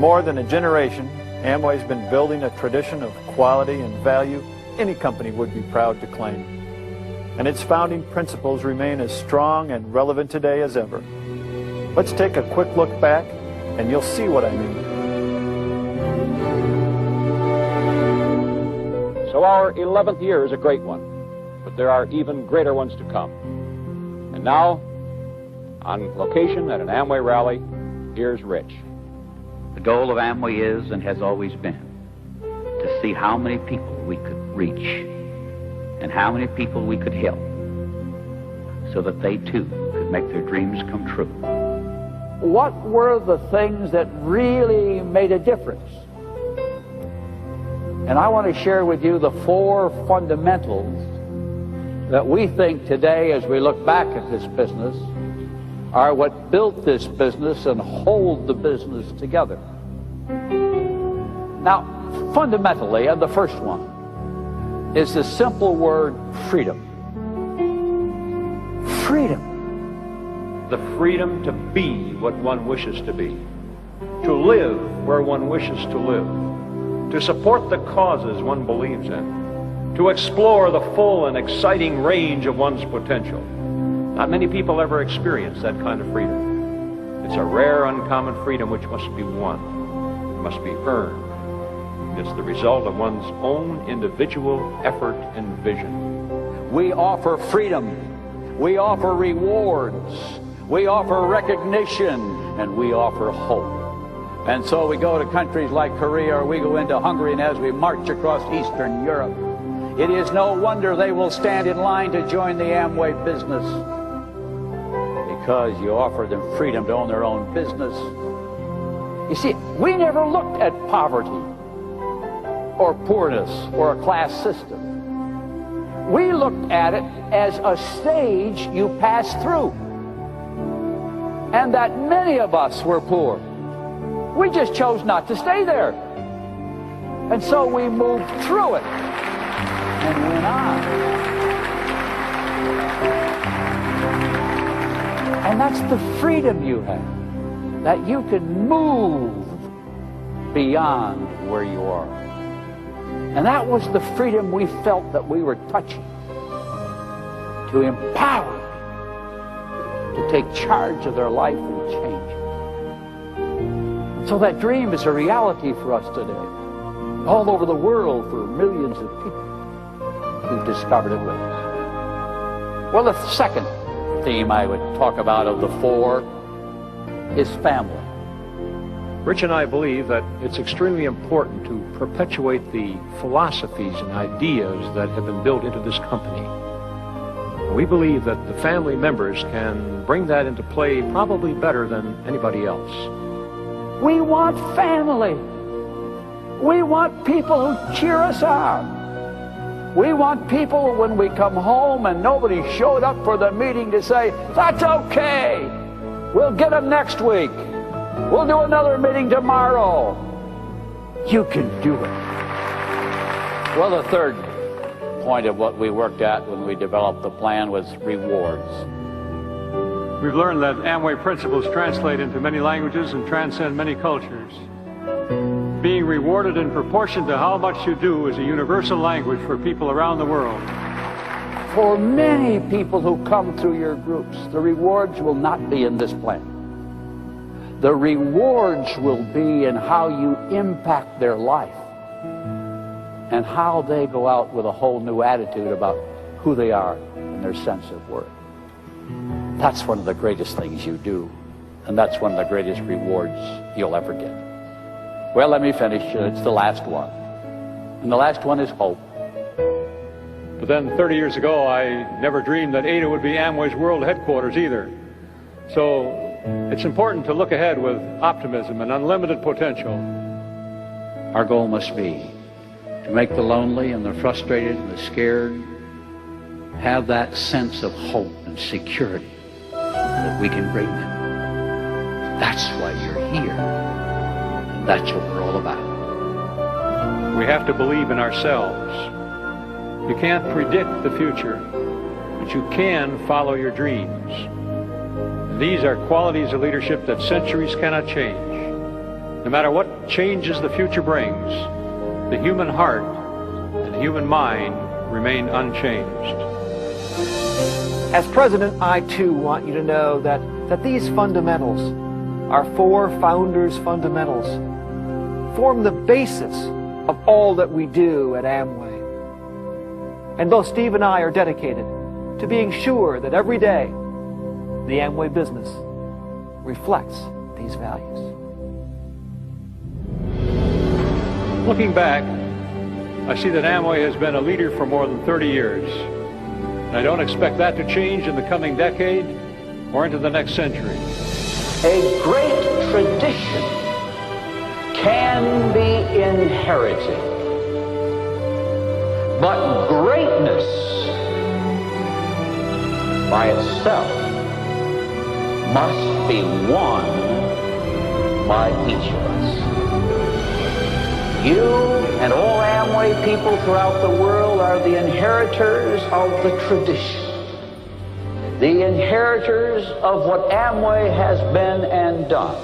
more than a generation, Amway's been building a tradition of quality and value any company would be proud to claim. And its founding principles remain as strong and relevant today as ever. Let's take a quick look back, and you'll see what I mean. So our 11th year is a great one, but there are even greater ones to come. And now, on location at an Amway rally, here's Rich. The goal of Amway is and has always been to see how many people we could reach and how many people we could help so that they too could make their dreams come true. What were the things that really made a difference? And I want to share with you the 4 fundamentals that we think today, as we look back at this business, are what built this business and hold the business together. Now, fundamentally, and the first one, is the simple word freedom. Freedom. The freedom to be what one wishes to be, to live where one wishes to live, to support the causes one believes in, to explore the full and exciting range of one's potential. Not many people ever experience that kind of freedom. It's a rare, uncommon freedom which must be won, must be earned. It's the result of one's own individual effort and vision. We offer freedom. We offer rewards. We offer recognition. And we offer hope. And so we go to countries like Korea, or we go into Hungary, and as we march across Eastern Europe, it is no wonder they will stand in line to join the Amway business, because you offer them freedom to own their own business. You see, we never looked at poverty or poorness or a class system. We looked at it as a stage you pass through, and that many of us were poor. We just chose not to stay there, and so we moved through it and went on. And that's the freedom you have, that you can move beyond where you are. And that was the freedom we felt that we were touching, to empower, to take charge of their life and change it. So that dream is a reality for us today, all over the world, for millions of people who've discovered it with us. Well, the second theme I would talk about of the 4 is family. Rich and I believe that it's extremely important to perpetuate the philosophies and ideas that have been built into this company. We believe that the family members can bring that into play probably better than anybody else. We want family. We want people who cheer us on. We want people when we come home and nobody showed up for the meeting to say, "That's okay. We'll get them next week. We'll do another meeting tomorrow." You can do it. Well, the third point of what we worked at when we developed the plan was rewards. We've learned that Amway principles translate into many languages and transcend many cultures. Being rewarded in proportion to how much you do is a universal language for people around the world. For many people who come through your groups, the rewards will not be in this plan. The rewards will be in how you impact their life and how they go out with a whole new attitude about who they are and their sense of worth. That's one of the greatest things you do, and that's one of the greatest rewards you'll ever get. Well, let me finish. It's the last one. And the last one is hope. But then 30 years ago, I never dreamed that Ada would be Amway's world headquarters either. So it's important to look ahead with optimism and unlimited potential. Our goal must be to make the lonely and the frustrated and the scared have that sense of hope and security that we can bring them. That's why you're here. And that's what we're all about. We have to believe in ourselves. You can't predict the future, but you can follow your dreams. And these are qualities of leadership that centuries cannot change. No matter what changes the future brings, the human heart and the human mind remain unchanged. As president, I too want you to know that these fundamentals, our four founders' fundamentals, form the basis of all that we do at AMWAY. And both Steve and I are dedicated to being sure that every day the AMWAY business reflects these values. Looking back, I see that AMWAY has been a leader for more than 30 years. And I don't expect that to change in the coming decade or into the next century. A great tradition can be inherited, but greatness by itself must be won by each of us. You and all AMWAY people throughout the world are the inheritors of the tradition, the inheritors of what AMWAY has been and done.